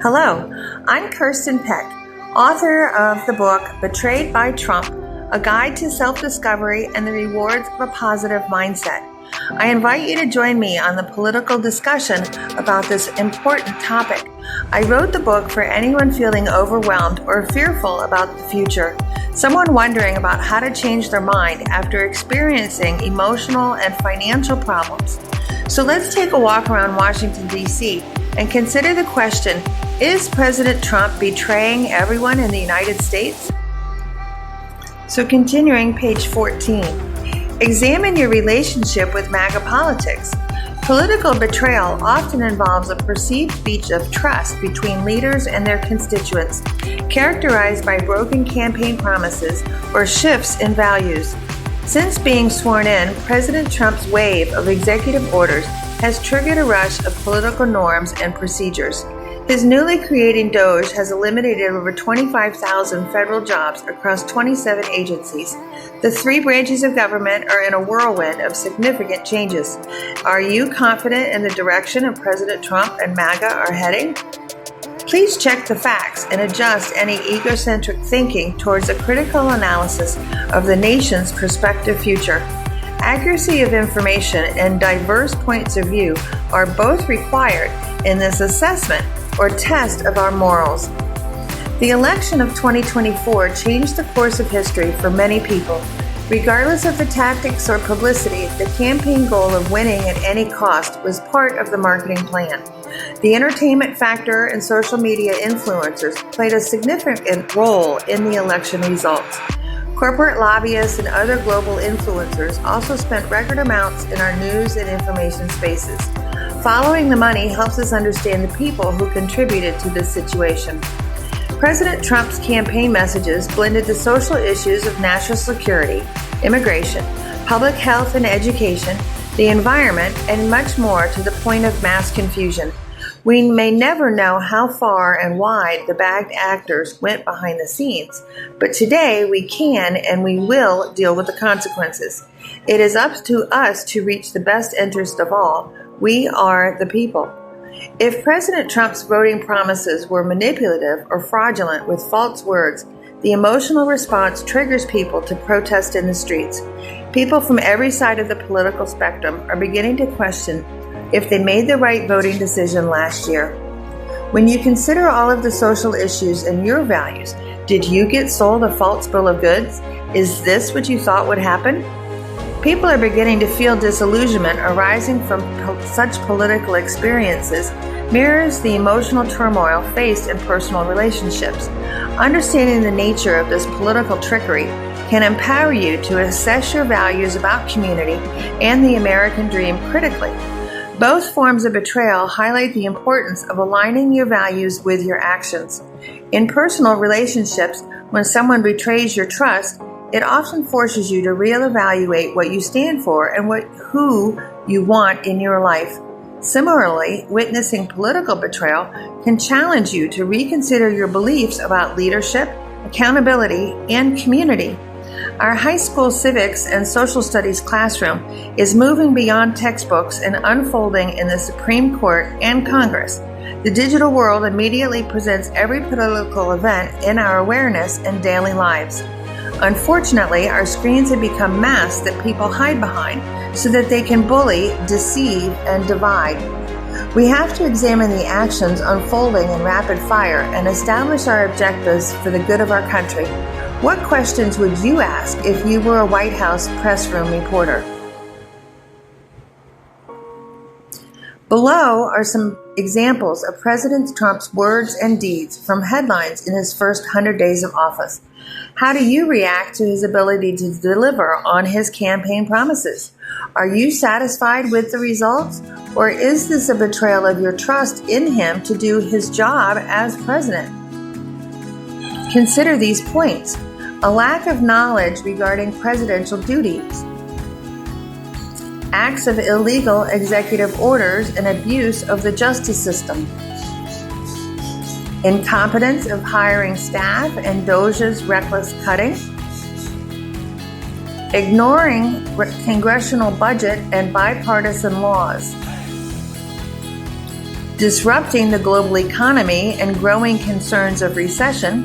Hello, I'm Kirsten Peck, author of the book Betrayed by Trump, A Guide to Self-Discovery and the Rewards of a Positive Mindset. I invite you to join me on the political discussion about this important topic. I wrote the book for anyone feeling overwhelmed or fearful about the future, someone wondering about how to change their mind after experiencing emotional and financial problems. So let's take a walk around Washington, D.C. and consider the question, is President Trump betraying everyone in the United States? So continuing page 14, examine your relationship with MAGA politics. Political betrayal often involves a perceived breach of trust between leaders and their constituents, characterized by broken campaign promises or shifts in values. Since being sworn in, President Trump's wave of executive orders has triggered a rush of political norms and procedures. His newly created DOJ has eliminated over 25,000 federal jobs across 27 agencies. The three branches of government are in a whirlwind of significant changes. Are you confident in the direction of President Trump and MAGA are heading? Please check the facts and adjust any egocentric thinking towards a critical analysis of the nation's prospective future. Accuracy of information and diverse points of view are both required in this assessment or test of our morals. The election of 2024 changed the course of history for many people. Regardless of the tactics or publicity, the campaign goal of winning at any cost was part of the marketing plan. The entertainment factor and social media influencers played a significant role in the election results. Corporate lobbyists and other global influencers also spent record amounts in our news and information spaces. Following the money helps us understand the people who contributed to this situation. President Trump's campaign messages blended the social issues of national security, immigration, public health and education, the environment, and much more to the point of mass confusion. We may never know how far and wide the bagged actors went behind the scenes, but today we can and we will deal with the consequences. It is up to us to reach the best interest of all. We are the people. If President Trump's voting promises were manipulative or fraudulent with false words, the emotional response triggers people to protest in the streets. People from every side of the political spectrum are beginning to question if they made the right voting decision last year. When you consider all of the social issues and your values, did you get sold a false bill of goods? Is this what you thought would happen? People are beginning to feel disillusionment arising from such political experiences mirrors the emotional turmoil faced in personal relationships. Understanding the nature of this political trickery can empower you to assess your values about community and the American dream critically. Both forms of betrayal highlight the importance of aligning your values with your actions. In personal relationships, when someone betrays your trust, it often forces you to reevaluate what you stand for and who you want in your life. Similarly, witnessing political betrayal can challenge you to reconsider your beliefs about leadership, accountability, and community. Our high school civics and social studies classroom is moving beyond textbooks and unfolding in the Supreme Court and Congress. The digital world immediately presents every political event in our awareness and daily lives. Unfortunately, our screens have become masks that people hide behind so that they can bully, deceive, and divide. We have to examine the actions unfolding in rapid fire and establish our objectives for the good of our country. What questions would you ask if you were a White House press room reporter? Below are some examples of President Trump's words and deeds from headlines in his first 100 days of office. How do you react to his ability to deliver on his campaign promises? Are you satisfied with the results, or is this a betrayal of your trust in him to do his job as president? Consider these points. A lack of knowledge regarding presidential duties, acts of illegal executive orders and abuse of the justice system, incompetence of hiring staff and DOJ's reckless cutting, ignoring congressional budget and bipartisan laws, disrupting the global economy and growing concerns of recession,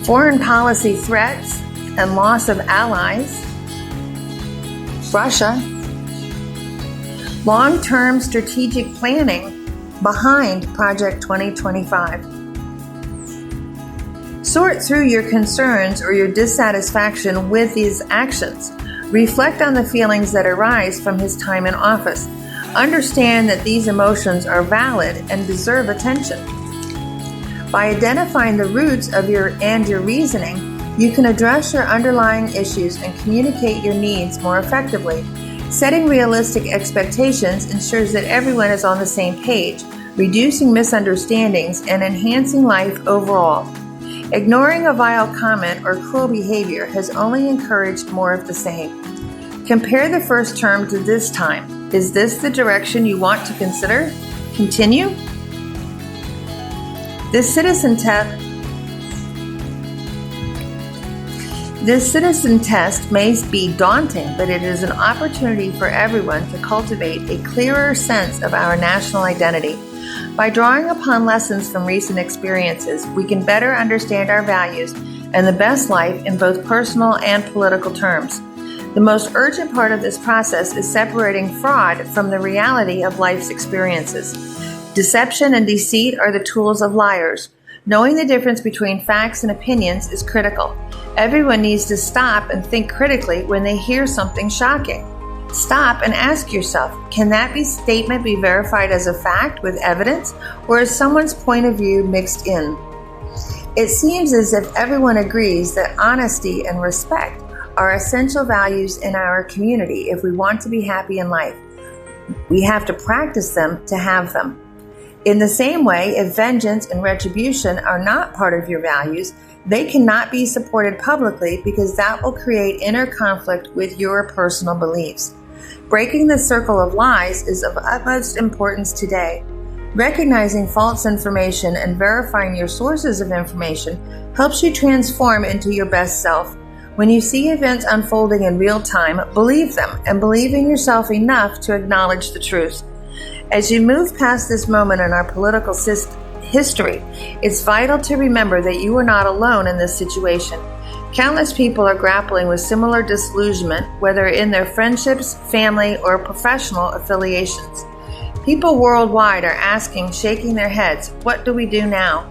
foreign policy threats and loss of allies, Russia, long-term strategic planning behind Project 2025. Sort through your concerns or your dissatisfaction with these actions. Reflect on the feelings that arise from his time in office. Understand that these emotions are valid and deserve attention. By identifying the roots of your reasoning, you can address your underlying issues and communicate your needs more effectively. Setting realistic expectations ensures that everyone is on the same page, reducing misunderstandings and enhancing life overall. Ignoring a vile comment or cruel behavior has only encouraged more of the same. Compare the first term to this time. Is this the direction you want to consider? Continue? This citizen test may be daunting, but it is an opportunity for everyone to cultivate a clearer sense of our national identity. By drawing upon lessons from recent experiences, we can better understand our values and the best life in both personal and political terms. The most urgent part of this process is separating fraud from the reality of life's experiences. Deception and deceit are the tools of liars. Knowing the difference between facts and opinions is critical. Everyone needs to stop and think critically when they hear something shocking. Stop and ask yourself, can that statement be verified as a fact with evidence, or is someone's point of view mixed in? It seems as if everyone agrees that honesty and respect are essential values in our community if we want to be happy in life. We have to practice them to have them. In the same way, if vengeance and retribution are not part of your values, they cannot be supported publicly because that will create inner conflict with your personal beliefs. Breaking the circle of lies is of utmost importance today. Recognizing false information and verifying your sources of information helps you transform into your best self. When you see events unfolding in real time, believe them and believe in yourself enough to acknowledge the truth. As you move past this moment in our political history, it's vital to remember that you are not alone in this situation. Countless people are grappling with similar disillusionment, whether in their friendships, family, or professional affiliations. People worldwide are asking, shaking their heads, what do we do now?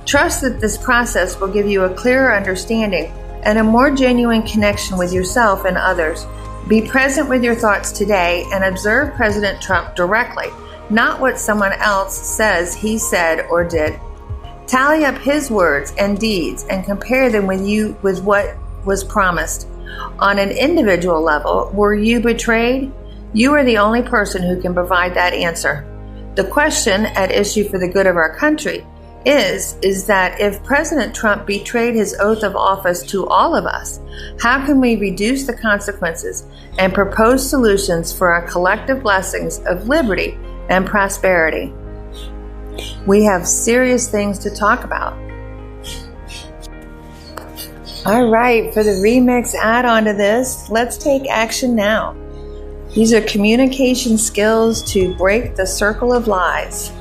Trust that this process will give you a clearer understanding and a more genuine connection with yourself and others. Be present with your thoughts today and observe President Trump directly, not what someone else says he said or did. Tally up his words and deeds and compare them with what was promised. On an individual level, were you betrayed? You are the only person who can provide that answer. The question at issue for the good of our country is that if President Trump betrayed his oath of office to all of us, how can we reduce the consequences and propose solutions for our collective blessings of liberty and prosperity? We have serious things to talk about. All right, for the remix add-on to this, let's take action now. These are communication skills to break the circle of lies.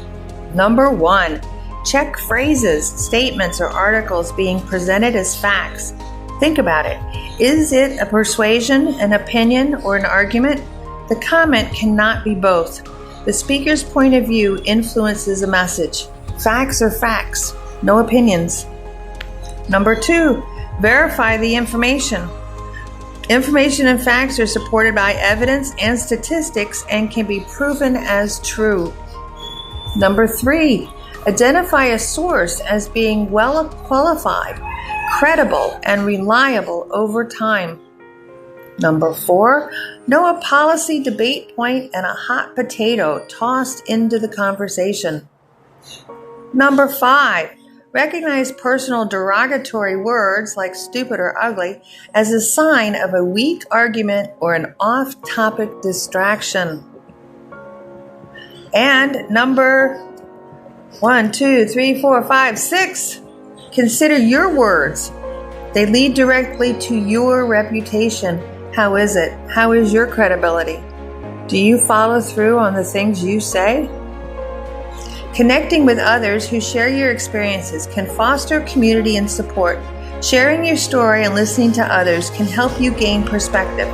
Number 1, check phrases, statements, or articles being presented as facts. Think about it. Is it a persuasion, an opinion, or an argument? The comment cannot be both. The speaker's point of view influences a message. Facts are facts, no opinions. Number 2, verify the information. Information and facts are supported by evidence and statistics and can be proven as true. Number 3, identify a source as being well qualified, credible, and reliable over time. Number 4, know a policy debate point and a hot potato tossed into the conversation. Number 5, recognize personal derogatory words like stupid or ugly as a sign of a weak argument or an off-topic distraction. And number 1, 2, 3, 4, 5, 6, consider your words. They lead directly to your reputation. How is it? How is your credibility? Do you follow through on the things you say? Connecting with others who share your experiences can foster community and support. Sharing your story and listening to others can help you gain perspective.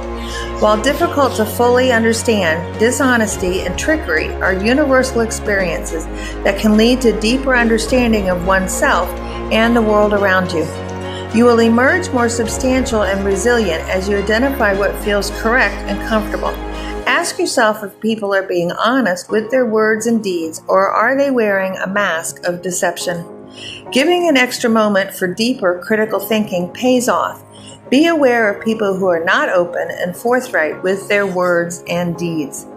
While difficult to fully understand, dishonesty and trickery are universal experiences that can lead to deeper understanding of oneself and the world around you. You will emerge more substantial and resilient as you identify what feels correct and comfortable. Ask yourself if people are being honest with their words and deeds, or are they wearing a mask of deception? Giving an extra moment for deeper critical thinking pays off. Be aware of people who are not open and forthright with their words and deeds.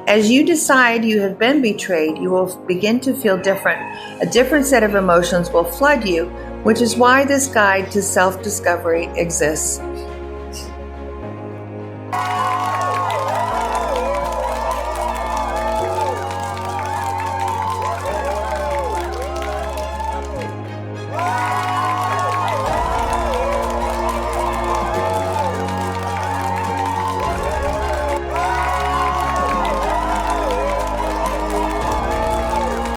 As you decide you have been betrayed, you will begin to feel different. A different set of emotions will flood you, which is why this guide to self-discovery exists.